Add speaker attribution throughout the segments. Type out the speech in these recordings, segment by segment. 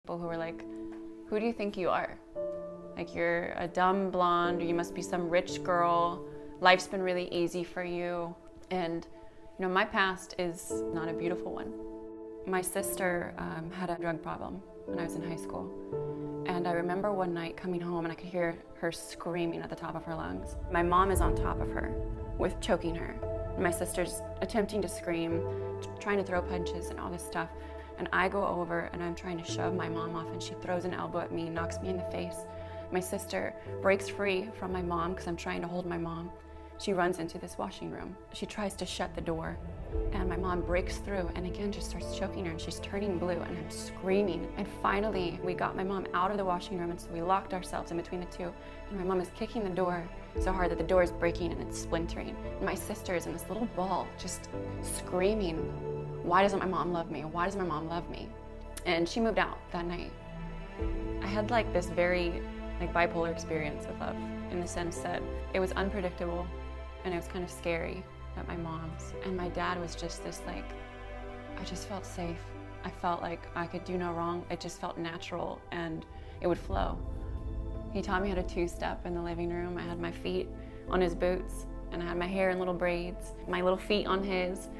Speaker 1: People who were like, who do you think you are? Like, you're a dumb blonde, or you must be some rich girl. Life's been really easy for you. And, you know, my past is not a beautiful one. My sister had a drug problem when I was in high school. And I remember one night coming home and I could hear her screaming at the top of her lungs. My mom is on top of her with choking her. My sister's attempting to scream, trying to throw punches and all this stuff. And I go over and I'm trying to shove my mom off, and she throws an elbow at me, knocks me in the face. My sister breaks free from my mom because I'm trying to hold my mom. She runs into this washing room. She tries to shut the door, and my mom breaks through and again just starts choking her, and she's turning blue, and I'm screaming. And finally, we got my mom out of the washing room, and so we locked ourselves in between the two. And my mom is kicking the door so hard that the door is breaking and it's splintering. And my sister is in this little ball just screaming, why doesn't my mom love me? Why does my mom love me? And she moved out that night. I had like this very bipolar experience with love, in the sense that it was unpredictable and it was kind of scary at my mom's. And my dad was just this I just felt safe. I felt like I could do no wrong. It just felt natural and it would flow. He taught me how to two-step in the living room. I had my feet on his boots and I had my hair in little braids, my little feet on his.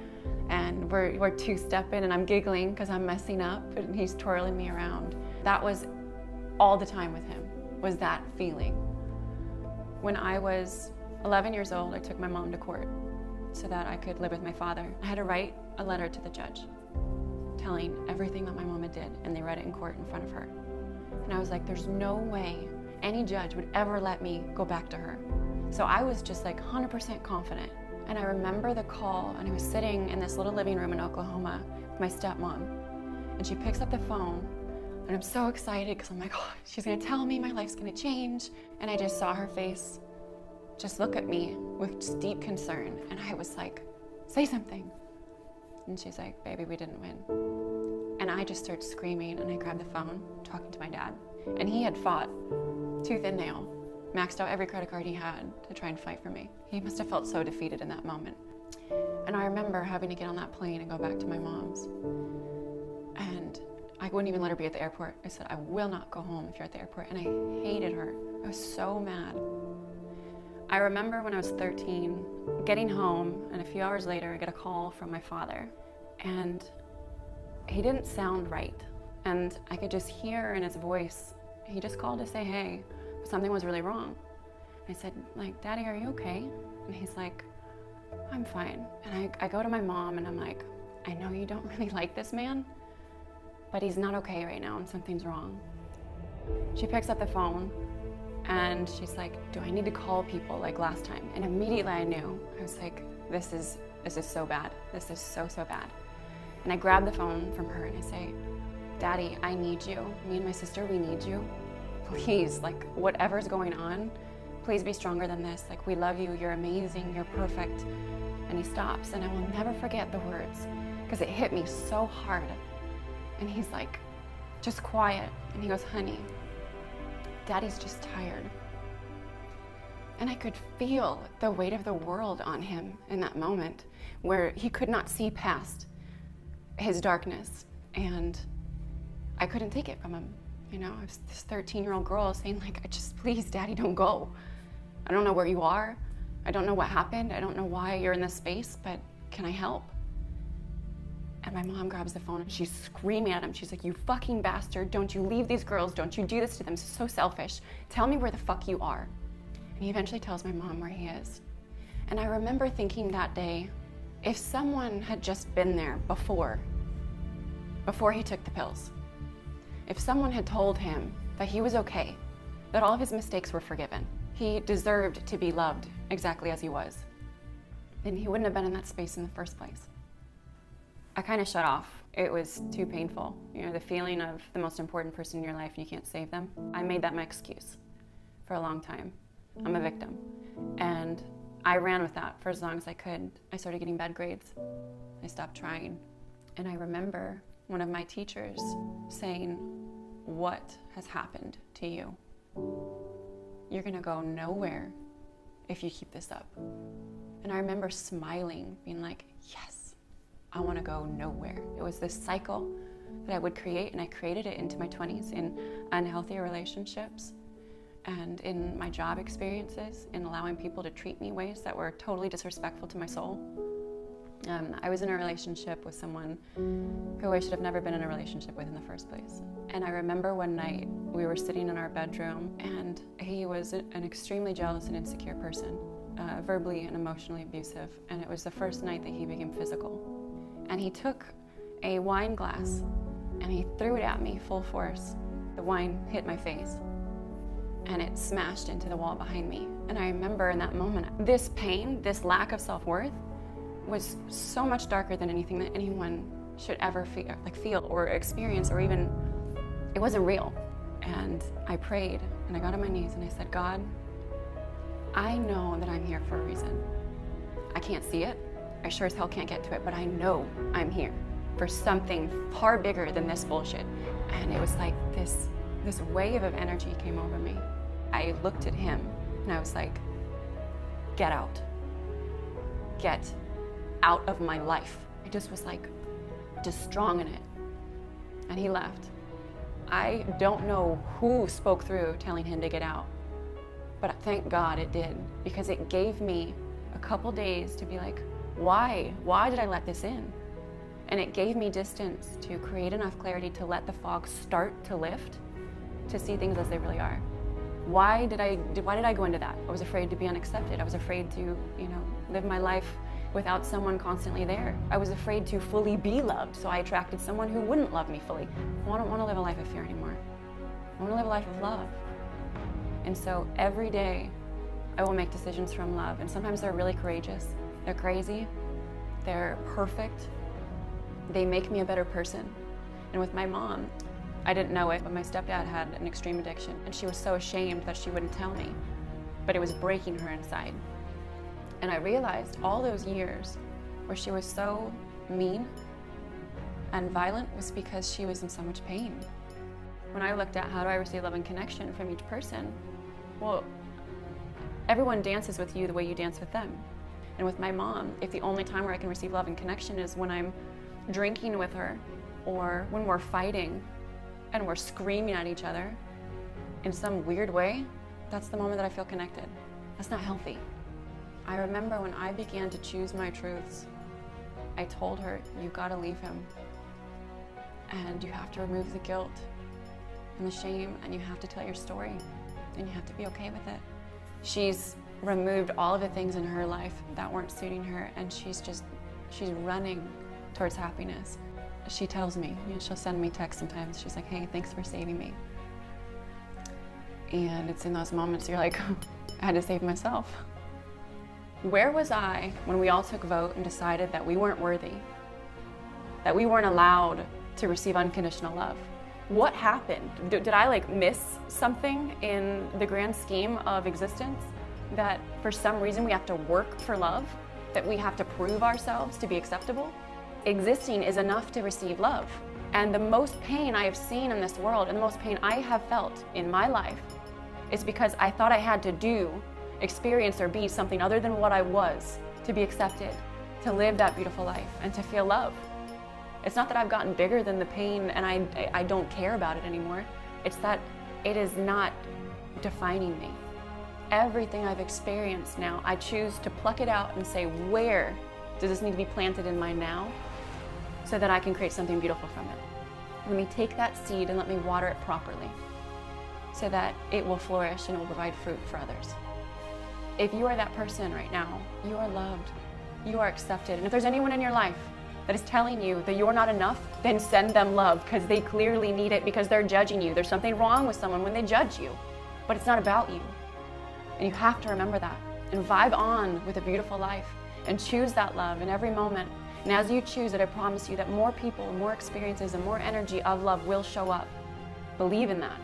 Speaker 1: And we're two-stepping and I'm giggling because I'm messing up and he's twirling me around. That was all the time with him, was that feeling. When I was 11 years old, I took my mom to court so that I could live with my father. I had to write a letter to the judge telling everything that my mama did, and they read it in court in front of her. And I was like, there's no way any judge would ever let me go back to her. So I was just 100% confident. And I remember the call, and I was sitting in this little living room in Oklahoma with my stepmom, and she picks up the phone, and I'm so excited because I'm like, oh, she's gonna tell me my life's gonna change. And I just saw her face just look at me with just deep concern, and I was like, say something. And she's like, baby, we didn't win. And I just started screaming, and I grabbed the phone, talking to my dad. And he had fought tooth and nail, maxed out every credit card he had to try and fight for me. He must have felt so defeated in that moment. And I remember having to get on that plane and go back to my mom's. And I wouldn't even let her be at the airport. I said, I will not go home if you're at the airport. And I hated her. I was so mad. I remember when I was 13, getting home, and a few hours later, I get a call from my father. And he didn't sound right. And I could just hear in his voice, he just called to say, hey, something was really wrong. I said, Daddy, are you okay? And he's like, I'm fine. And I go to my mom and I'm like, I know you don't really like this man, but he's not okay right now and something's wrong. She picks up the phone and she's like, do I need to call people like last time? And immediately I knew. I was like, this is so bad. This is so bad. And I grab the phone from her and I say, Daddy, I need you. Me and my sister, we need you. Please, whatever's going on, please be stronger than this. We love you, you're amazing, you're perfect. And he stops, and I will never forget the words, because it hit me so hard. And he's like, just quiet. And he goes, honey, Daddy's just tired. And I could feel the weight of the world on him in that moment, where he could not see past his darkness. And I couldn't take it from him. You know, I was this 13-year-old girl saying please, Daddy, don't go. I don't know where you are. I don't know what happened. I don't know why you're in this space, but can I help? And my mom grabs the phone and she's screaming at him. She's like, you fucking bastard. Don't you leave these girls. Don't you do this to them. It's so selfish. Tell me where the fuck you are. And he eventually tells my mom where he is. And I remember thinking that day, if someone had just been there before he took the pills, if someone had told him that he was okay, that all of his mistakes were forgiven, he deserved to be loved exactly as he was, then he wouldn't have been in that space in the first place. I kind of shut off. It was too painful. You know, the feeling of the most important person in your life and you can't save them. I made that my excuse for a long time. I'm a victim. And I ran with that for as long as I could. I started getting bad grades. I stopped trying. And I remember one of my teachers saying, what has happened to you? You're gonna go nowhere if you keep this up. And I remember smiling, being like, yes, I wanna go nowhere. It was this cycle that I would create, and I created it into my 20s in unhealthy relationships and in my job experiences, in allowing people to treat me ways that were totally disrespectful to my soul. I was in a relationship with someone who I should have never been in a relationship with in the first place. And I remember one night we were sitting in our bedroom, and he was an extremely jealous and insecure person, verbally and emotionally abusive. And it was the first night that he became physical. And he took a wine glass and he threw it at me full force. The wine hit my face and it smashed into the wall behind me. And I remember in that moment, this pain, this lack of self-worth was so much darker than anything that anyone should ever feel or experience, or even, it wasn't real. And I prayed and I got on my knees and I said, God, I know that I'm here for a reason. I can't see it. I sure as hell can't get to it, but I know I'm here for something far bigger than this bullshit. And it was like this wave of energy came over me. I looked at him and I was like, get out. Get out of my life. I just was like, just strong in it. And he left. I don't know who spoke through telling him to get out, but thank God it did, because it gave me a couple days to be like, why did I let this in? And it gave me distance to create enough clarity to let the fog start to lift, to see things as they really are. Why did I go into that? I was afraid to be unaccepted. I was afraid to, live my life without someone constantly there. I was afraid to fully be loved, so I attracted someone who wouldn't love me fully. Well, I don't want to live a life of fear anymore. I want to live a life of love. And so every day I will make decisions from love, and sometimes they're really courageous. They're crazy. They're perfect. They make me a better person. And with my mom, I didn't know it, but my stepdad had an extreme addiction, and she was so ashamed that she wouldn't tell me, but it was breaking her inside. And I realized all those years where she was so mean and violent was because she was in so much pain. When I looked at how do I receive love and connection from each person, well, everyone dances with you the way you dance with them. And with my mom, if the only time where I can receive love and connection is when I'm drinking with her, or when we're fighting and we're screaming at each other in some weird way, that's the moment that I feel connected. That's not healthy. I remember when I began to choose my truths, I told her, you gotta leave him. And you have to remove the guilt and the shame, and you have to tell your story, and you have to be okay with it. She's removed all of the things in her life that weren't suiting her, and she's running towards happiness. She tells me, she'll send me texts sometimes. She's like, hey, thanks for saving me. And it's in those moments you're like, I had to save myself. Where was I when we all took a vote and decided that we weren't worthy, that we weren't allowed to receive unconditional love? What happened? Did I miss something in the grand scheme of existence? That for some reason we have to work for love? That we have to prove ourselves to be acceptable? Existing is enough to receive love. And the most pain I have seen in this world, and the most pain I have felt in my life, is because I thought I had to do, experience, or be something other than what I was to be accepted, to live that beautiful life, and to feel love. It's not that I've gotten bigger than the pain and I don't care about it anymore. It's that it is not defining me. Everything I've experienced now, I choose to pluck it out and say, where does this need to be planted in my now so that I can create something beautiful from it? Let me take that seed and let me water it properly so that it will flourish and it will provide fruit for others. If you are that person right now, you are loved, you are accepted. And if there's anyone in your life that is telling you that you're not enough, then send them love, because they clearly need it, because they're judging you. There's something wrong with someone when they judge you, but it's not about you. And you have to remember that and vibe on with a beautiful life and choose that love in every moment. And as you choose it, I promise you that more people, more experiences, and more energy of love will show up. Believe in that.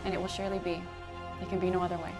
Speaker 1: And it will surely be. It can be no other way.